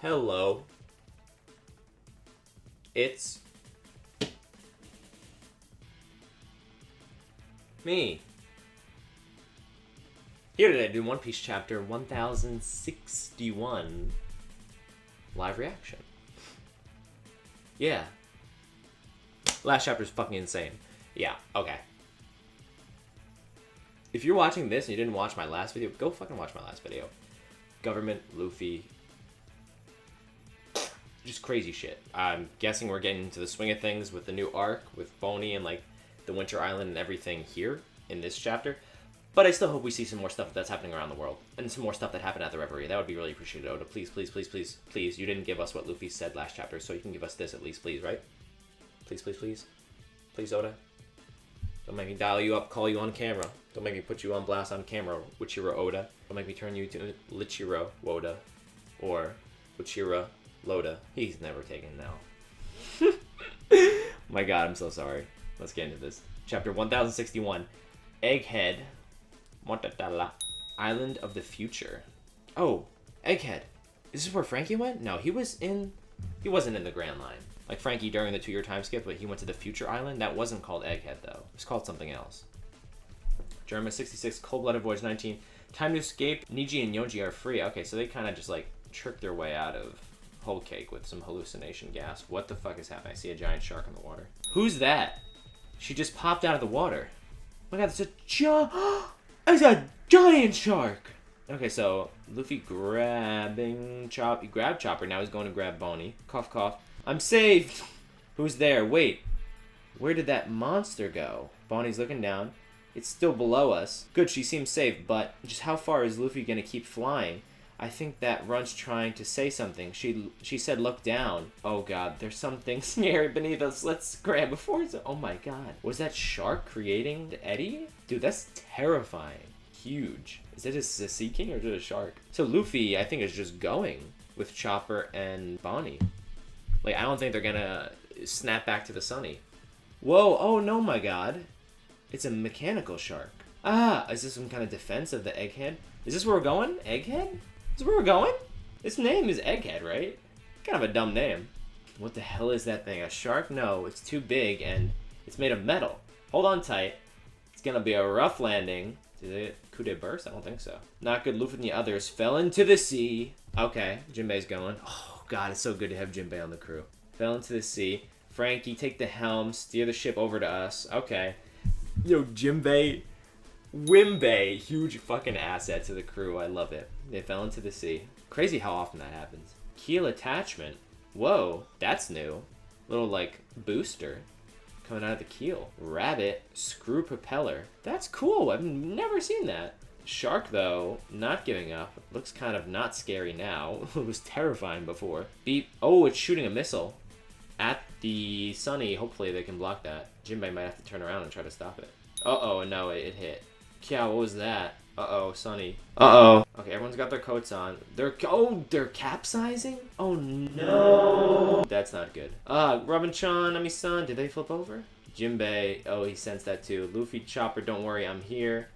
Hello. It's me. Here today to do One Piece chapter 1061 live reaction. Yeah. Last chapter is fucking insane. Yeah, okay. If you're watching this and you didn't watch my last video, go fucking watch my last video. Government, Luffy. Just crazy shit. I'm guessing we're getting into the swing of things with the new arc, with Boney and like the Winter Island and everything here in this chapter. But I still hope we see some more stuff that's happening around the world. And some more stuff that happened at the Reverie. That would be really appreciated, Oda. Please, please, please, please, please. You didn't give us what Luffy said last chapter, so you can give us this at least, please, right? Please, please, please. Please, Oda. Don't make me dial you up, call you on camera. Don't make me put you on blast on camera, Wichira Oda. Don't make me turn you to Lichiro Woda. Or Wichira Loda. He's never taken now. My god, I'm so sorry. Let's get into this. Chapter 1061. Egghead. Motatala. Island of the Future. Oh, Egghead. Is this where Frankie went? No, he wasn't in the Grand Line. Like Frankie during the 2-year time skip, but he went to the Future Island. That wasn't called Egghead, though. It was called something else. Germa 66, Cold-Blooded Voyage 19. Time to escape. Niji and Yoji are free. Okay, so they kind of just, like, tricked their way out of whole cake with some hallucination gas. What the fuck is happening? I see a giant shark in the water. Who's that? She just popped out of the water. Oh my god, it's a giant shark! Okay, so Luffy grabbing Chopper. He grabbed Chopper, now he's going to grab Boney. Cough, cough. I'm saved! Who's there? Wait. Where did that monster go? Bonnie's looking down. It's still below us. Good, she seems safe, but just how far is Luffy gonna keep flying? I think that Runt's trying to say something. She said look down. Oh god, there's something scary beneath us. Let's grab before it's... Oh my god. Was that shark creating the eddy? Dude, that's terrifying. Huge. Is it a sea king or just a shark? So Luffy, I think, is just going with Chopper and Bonnie. Like, I don't think they're gonna snap back to the sunny. Whoa, oh no, my god. It's a mechanical shark. Ah, is this some kind of defense of the Egghead? Is this where we're going? Egghead? Is this where we're going? This name is Egghead, right? Kind of a dumb name. What the hell is that thing? A shark? No, it's too big and it's made of metal. Hold on tight. It's gonna be a rough landing. Did it coup de burst? I don't think so. Not good. Luffy and the others fell into the sea. Okay, Jinbei's going. Oh god, it's so good to have Jinbei on the crew. Fell into the sea. Frankie, take the helm, steer the ship over to us. Okay. Yo, Jinbei, Wimbei, huge fucking asset to the crew. I love it. They fell into the sea. Crazy how often that happens. Keel attachment. Whoa, that's new. Little, like, booster coming out of the keel. Rabbit, screw propeller. That's cool. I've never seen that. Shark, though, not giving up. Looks kind of not scary now. It was terrifying before. Beep. Oh, it's shooting a missile at the sunny. Hopefully they can block that. Jinbei might have to turn around and try to stop it. Uh-oh, no, it hit. Yeah, what was that? Uh-oh, sunny. Uh-oh. Okay, everyone's got their coats on. They're capsizing? Oh, no. That's not good. Robin-chan, Nami-san, did they flip over? Jinbei, oh, he sensed that too. Luffy, Chopper, don't worry, I'm here.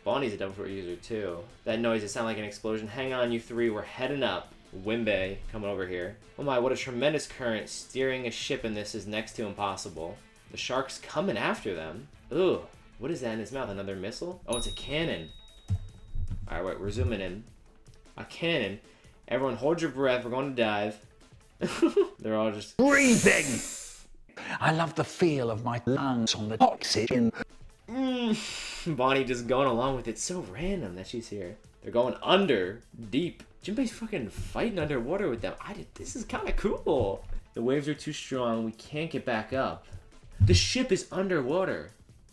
Bonnie's a double foot user too. That noise, it sounded like an explosion. Hang on, you three, we're heading up. Wimbei, coming over here. Oh my, what a tremendous current. Steering a ship in this is next to impossible. The shark's coming after them. Ugh. What is that in his mouth? Another missile? Oh, it's a cannon. Alright, wait, we're zooming in. A cannon. Everyone hold your breath. We're going to dive. They're all just... breathing! I love the feel of my lungs on the oxygen. Bonnie just going along with it. So random that she's here. They're going under, deep. Jinbei's fucking fighting underwater with them. This is kind of cool. The waves are too strong. We can't get back up. The ship is underwater.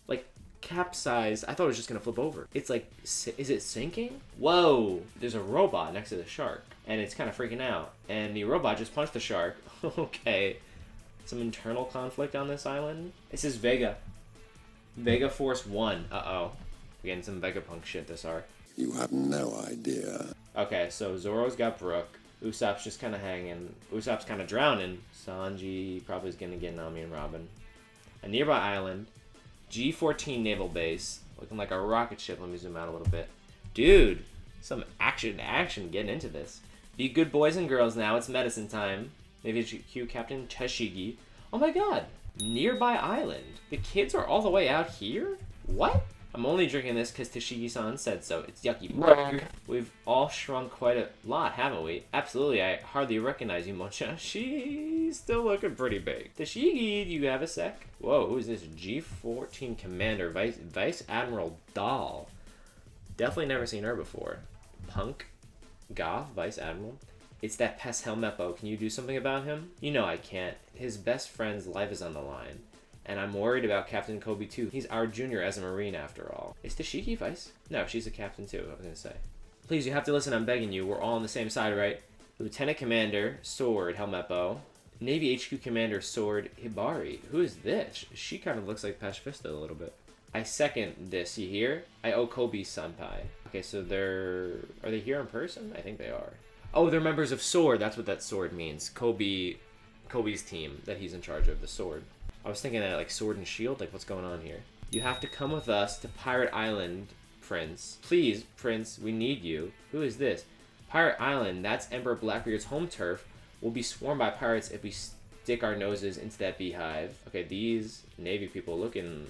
Like, capsized. I thought it was just gonna flip over. It's like, is it sinking? Whoa. There's a robot next to the shark. And it's kind of freaking out. And the robot just punched the shark. Okay. Some internal conflict on this island. This is Vega. Vega Force 1. Uh-oh. We're getting some Vegapunk shit this arc. You have no idea. Okay, so Zoro's got Brook. Usopp's just kind of hanging. Usopp's kind of drowning. Sanji probably is going to get Nami and Robin. A nearby island. G-14 naval base. Looking like a rocket ship. Let me zoom out a little bit. Dude, some action getting into this. Be good boys and girls now. It's medicine time. Maybe HQ Captain Tashigi. Oh my god. Nearby island. The kids are all the way out here? What? I'm only drinking this because Tashigi-san said so. It's yucky. We've all shrunk quite a lot, haven't we? Absolutely. I hardly recognize you, Mocha. She's still looking pretty big. Tashigi, do you have a sec? Whoa, who's this? G14 Commander, Vice Admiral Dahl. Definitely never seen her before. Punk? Goth? Vice Admiral? It's that pest Helmeppo. Can you do something about him? You know I can't. His best friend's life is on the line. And I'm worried about Captain Kobe too. He's our junior as a Marine after all. Is Tashiki Vice? No, she's a captain too, I was gonna say. Please, you have to listen, I'm begging you. We're all on the same side, right? Lieutenant Commander, Sword, Helmeppo. Navy HQ Commander, Sword, Hibari. Who is this? She kind of looks like Pacifista a little bit. I second this, you hear? I owe Kobe Senpai. Okay, so are they here in person? I think they are. Oh, they're members of Sword. That's what that Sword means. Kobe's team that he's in charge of, the Sword. I was thinking that like Sword and Shield, like what's going on here? You have to come with us to Pirate Island, Prince. Please, Prince, we need you. Who is this? Pirate Island, that's Emperor Blackbeard's home turf. We'll be swarmed by pirates if we stick our noses into that beehive. Okay, these Navy people looking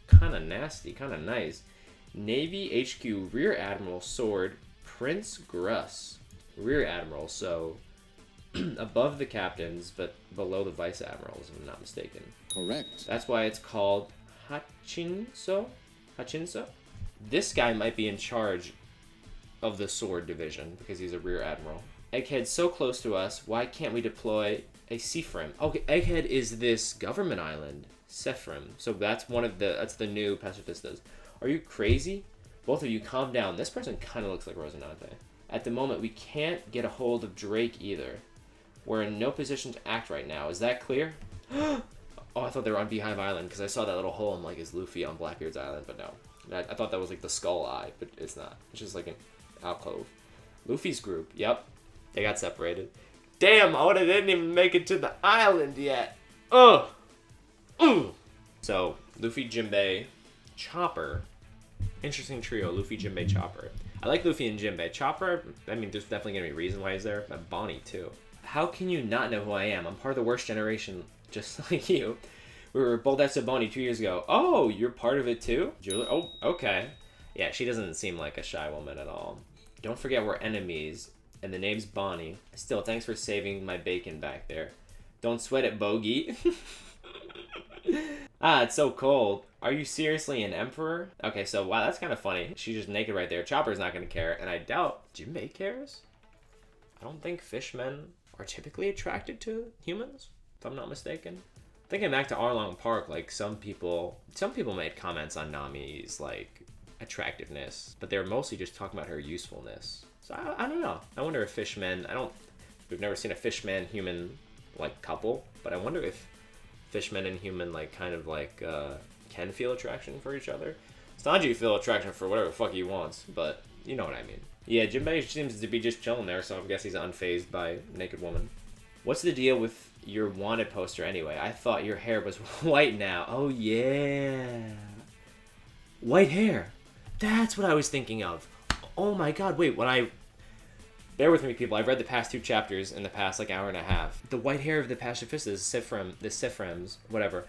kind of nasty, kind of nice. Navy HQ Rear Admiral Sword, Prince Gruss. Rear Admiral, so above the captains, but below the vice admirals, if I'm not mistaken. Correct. That's why it's called Hachinso? Hachinso? This guy might be in charge of the Sword Division, because he's a Rear Admiral. Egghead's so close to us, why can't we deploy a Seafrim? Okay, Egghead is this government island, Seafrim. So that's that's the new pacifistas. Are you crazy? Both of you calm down. This person kind of looks like Rosinante. At the moment, we can't get a hold of Drake either. We're in no position to act right now. Is that clear? Oh, I thought they were on Beehive Island because I saw that little hole in like his Luffy on Blackbeard's Island, but no. I thought that was like the skull eye, but it's not. It's just like an alcove. Luffy's group, yep. They got separated. Damn, Oda didn't even make it to the island yet. Ugh. Ugh. So, Luffy, Jinbei, Chopper. Interesting trio, Luffy, Jinbei, Chopper. I like Luffy and Jinbei. Chopper, I mean, there's definitely going to be a reason why he's there. But Bonnie, too. How can you not know who I am? I'm part of the worst generation, just like you. We were both at Saboni 2 years ago. Oh, you're part of it, too? Julie? Oh, okay. Yeah, she doesn't seem like a shy woman at all. Don't forget we're enemies, and the name's Bonnie. Still, thanks for saving my bacon back there. Don't sweat it, Bogey. Ah, it's so cold. Are you seriously an emperor? Okay, so wow, that's kind of funny. She's just naked right there. Chopper's not going to care, and I doubt Jinbei cares. I don't think fishmen are typically attracted to humans, if I'm not mistaken. Thinking back to Arlong Park, like some people made comments on Nami's like attractiveness, but they were mostly just talking about her usefulness. So I don't know. I wonder if fishmen. We've never seen a fishman human like couple, but I wonder if fishmen and human like kind of like can feel attraction for each other. Sanji feel attraction for whatever the fuck he wants, but you know what I mean. Yeah, Jinbei seems to be just chilling there, so I guess he's unfazed by naked woman. What's the deal with your wanted poster anyway? I thought your hair was white now. Oh yeah. White hair. That's what I was thinking of. Oh my god, wait, bear with me, people. I've read the past 2 chapters in the past like hour and a half. The white hair of the pacifistas, the Sifrims, whatever.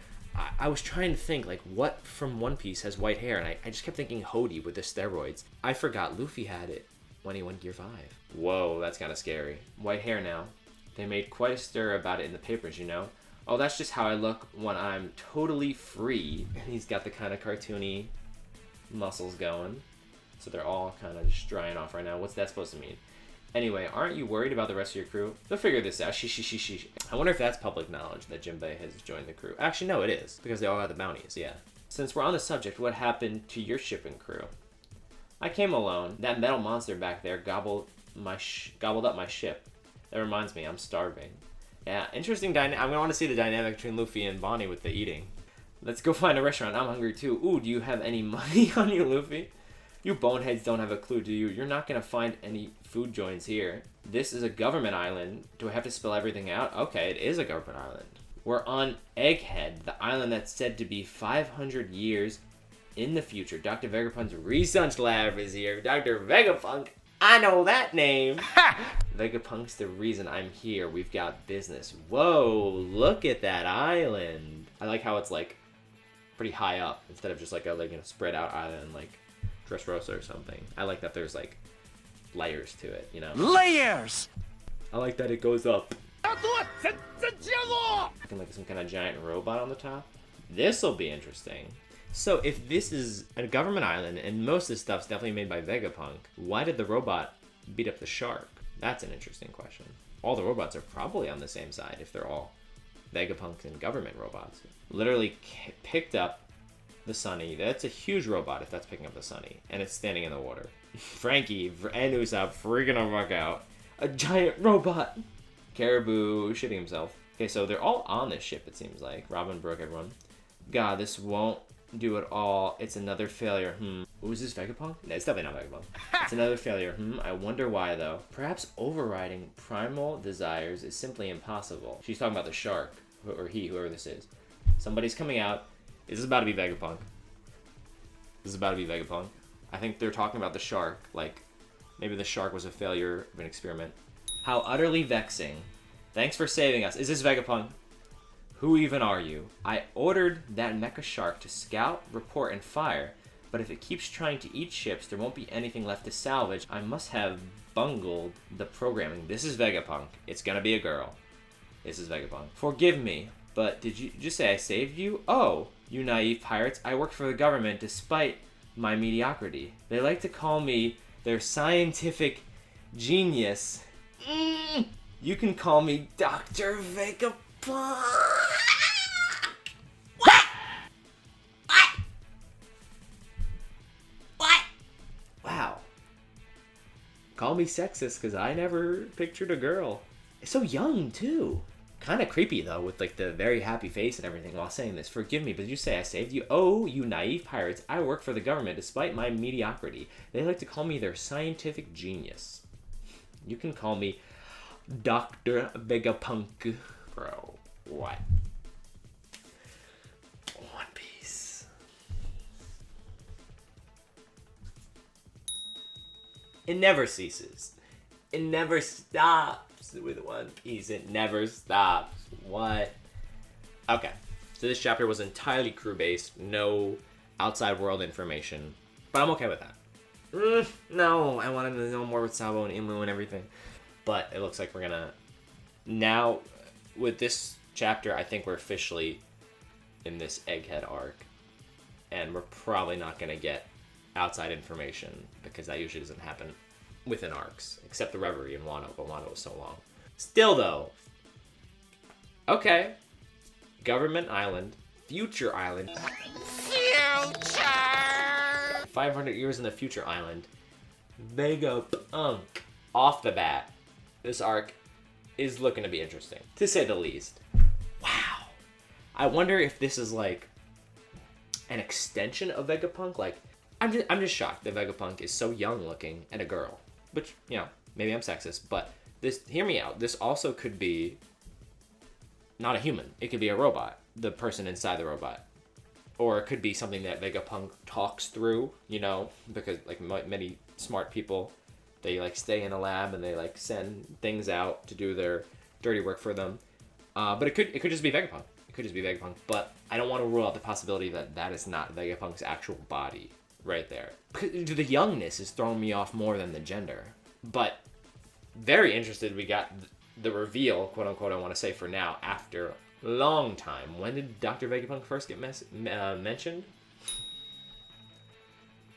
I was trying to think, like, what from One Piece has white hair? And I just kept thinking Hody with the steroids. I forgot Luffy had it when he went Gear 5. Whoa, that's kind of scary. White hair now. They made quite a stir about it in the papers, you know? Oh, that's just how I look when I'm totally free. And he's got the kind of cartoony muscles going. So they're all kind of just drying off right now. What's that supposed to mean? Anyway, aren't you worried about the rest of your crew? They'll figure this out. I wonder if that's public knowledge that Jinbei has joined the crew. Actually, no, it is. Because they all got the bounties, yeah. Since we're on the subject, what happened to your ship and crew? I came alone. That metal monster back there gobbled up my ship. That reminds me, I'm starving. Yeah, interesting I'm going to want to see the dynamic between Luffy and Bonnie with the eating. Let's go find a restaurant. I'm hungry too. Ooh, do you have any money on you, Luffy? You boneheads don't have a clue, do you? You're not going to find any food joints here. This is a government island. Do I have to spell everything out? Okay, it is a government island. We're on Egghead, the island that's said to be 500 years in the future. Dr. Vegapunk's research lab is here. Dr. Vegapunk. I know that name. Vegapunk's the reason I'm here. We've got business. Whoa, look at that island. I like how it's like pretty high up instead of just like a spread out island like Dressrosa or something. I like that there's like layers to it, you know? Layers! I like that it goes up. Looking like some kind of giant robot on the top. This'll be interesting. So if this is a government island and most of this stuff's definitely made by Vegapunk, why did the robot beat up the shark? That's an interesting question. All the robots are probably on the same side if they're all Vegapunk and government robots. Literally picked up the Sunny. That's a huge robot if that's picking up the Sunny. And it's standing in the water. Frankie and Usopp freaking the fuck out. A giant robot! Caribou shitting himself. Okay, so they're all on this ship, it seems like. Robin, Brooke, everyone. God, this won't do it all. It's another failure. Is this Vegapunk? No, it's definitely not Vegapunk. It's another failure. I wonder why, though. Perhaps overriding primal desires is simply impossible. She's talking about the shark. Or he, whoever this is. Somebody's coming out. This is about to be Vegapunk. This is about to be Vegapunk. I think they're talking about the shark. Like, maybe the shark was a failure of an experiment. How utterly vexing. Thanks for saving us. Is this Vegapunk? Who even are you? I ordered that mecha shark to scout, report, and fire, but if it keeps trying to eat ships, there won't be anything left to salvage. I must have bungled the programming. This is Vegapunk. It's gonna be a girl. This is Vegapunk. Forgive me, but did you just say I saved you? Oh, you naive pirates. I work for the government despite my mediocrity. They like to call me their scientific genius. You can call me Dr. Vegapunk. What? Wow. Call me sexist because I never pictured a girl. It's so young too. Kind of creepy though, with like the very happy face and everything while saying this. Forgive me, but did you say I saved you? Oh, you naive pirates. I work for the government despite my mediocrity. They like to call me their scientific genius. You can call me Dr. Vegapunk. Bro, what? One Piece. It never ceases. It never stops with One Piece. It never stops. What? Okay. So this chapter was entirely crew-based. No outside world information. But I'm okay with that. No, I wanted to know more with Sabo and Imlu and everything. But it looks like we're gonna... Now, with this chapter, I think we're officially in this Egghead arc. And we're probably not gonna get outside information, because that usually doesn't happen within arcs. Except the Reverie and Wano, but Wano was so long. Still, though... Okay. Government Island. Future Island. Future! 500 years in the Future Island. Vegapunk. Off the bat, this arc is looking to be interesting, to say the least. Wow. I wonder if this is like an extension of Vegapunk. Like, I'm just shocked that Vegapunk is so young looking and a girl. Which, you know, maybe I'm sexist, but this, hear me out. This also could be not a human. It could be a robot, the person inside the robot. Or it could be something that Vegapunk talks through, you know, because like many smart people, they like stay in a lab and they like send things out to do their dirty work for them. But it could just be Vegapunk. It could just be Vegapunk. But I don't want to rule out the possibility that that is not Vegapunk's actual body right there. The youngness is throwing me off more than the gender. But very interested. We got the reveal, quote unquote, I want to say for now, after a long time. When did Dr. Vegapunk first get mentioned?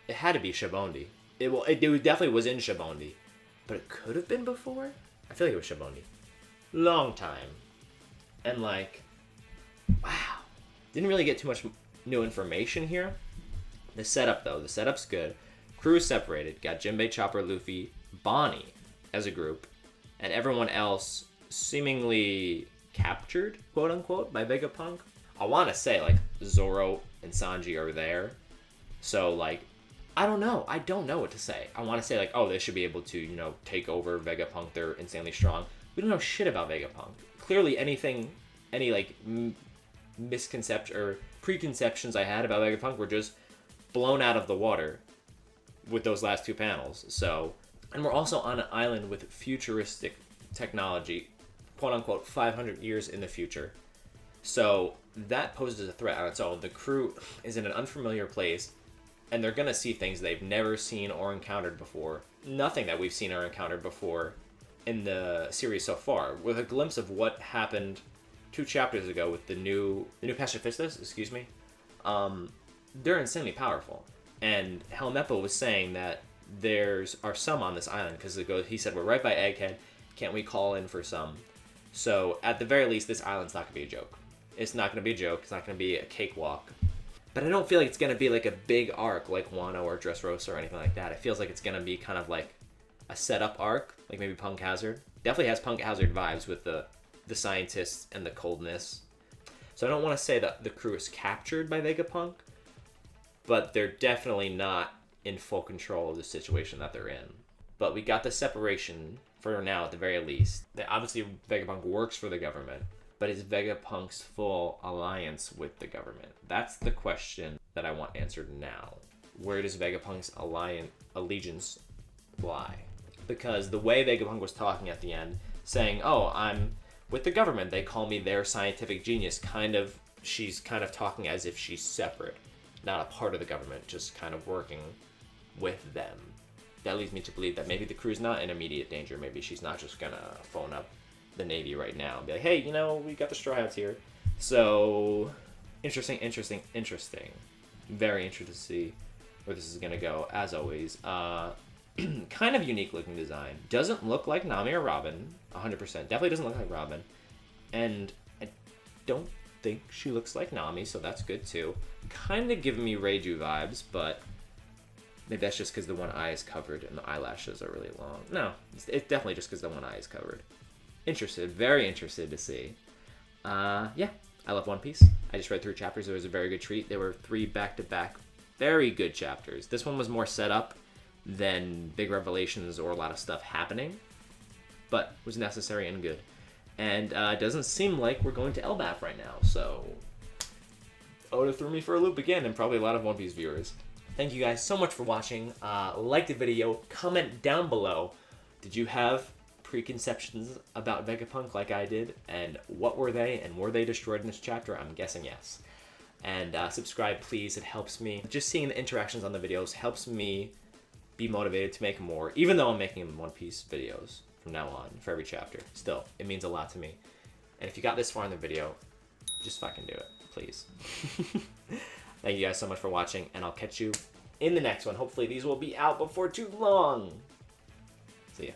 It had to be Shibondi. It definitely was in Shibondi. But it could have been before? I feel like it was Shibondi. Long time. And like, wow. Didn't really get too much new information here. The setup though, the setup's good. Crew is separated. Got Jinbei, Chopper, Luffy, Bonnie as a group. And everyone else seemingly captured, quote unquote, by Vegapunk. I want to say like Zoro and Sanji are there. So like, I don't know. I don't know what to say. I want to say like, oh, they should be able to, you know, take over Vegapunk. They're insanely strong. We don't know shit about Vegapunk. Clearly any like misconception or preconceptions I had about Vegapunk were just blown out of the water with those last two panels. So And we're also on an island with futuristic technology, quote unquote, 500 years in the future. So that poses a threat on its own. The crew is in an unfamiliar place, and they're going to see things they've never seen or encountered before. Nothing that we've seen or encountered before in the series so far, with a glimpse of what happened 2 chapters ago with the new pacifistas, excuse me. They're insanely powerful. And Helmeppo was saying that are some on this island, because he said, we're right by Egghead, can't we call in for some? So at the very least, this island's not going to be a joke. It's not going to be a joke. It's not going to be a cakewalk. But I don't feel like it's going to be like a big arc like Wano or Dressrosa or anything like that. It feels like it's going to be kind of like a setup arc, like maybe Punk Hazard. Definitely has Punk Hazard vibes with the scientists and the coldness. So I don't want to say that the crew is captured by Vegapunk, but they're definitely not in full control of the situation that they're in. But we got the separation for now at the very least. Obviously Vegapunk works for the government, but is Vegapunk's full alliance with the government? That's the question that I want answered now. Where does Vegapunk's allegiance lie? Because the way Vegapunk was talking at the end, saying, oh, I'm with the government, they call me their scientific genius, she's kind of talking as if she's separate, not a part of the government, just kind of working with them. That leads me to believe that maybe the crew's not in immediate danger. Maybe she's not just gonna phone up the Navy right now and be like, hey, we got the Straw Hats here. So, interesting. Very interested to see where this is gonna go, as always. Kind of unique looking design. Doesn't look like Nami or Robin, 100%. Definitely doesn't look like Robin. And I don't think she looks like Nami, so that's good too. Kind of giving me Reiju vibes, but maybe that's just because the one eye is covered and the eyelashes are really long. No, it's definitely just because the one eye is covered. Interested, very interested to see. Yeah, I love One Piece. I just read 3 chapters. It was a very good treat. There were 3 back-to-back very good chapters. This one was more set up than big revelations or a lot of stuff happening, but was necessary and good. And it doesn't seem like we're going to Elbaf right now, so Oda threw me for a loop again, and probably a lot of One Piece viewers. Thank you guys so much for watching. Like the video, comment down below. Did you have preconceptions about Vegapunk like I did? And what were they? And were they destroyed in this chapter? I'm guessing yes. And subscribe, please. It helps me. Just seeing the interactions on the videos helps me be motivated to make more, even though I'm making One Piece videos from now on for every chapter. Still, it means a lot to me. And if you got this far in the video, just fucking do it, please. Thank you guys so much for watching, and I'll catch you in the next one. Hopefully these will be out before too long. See ya.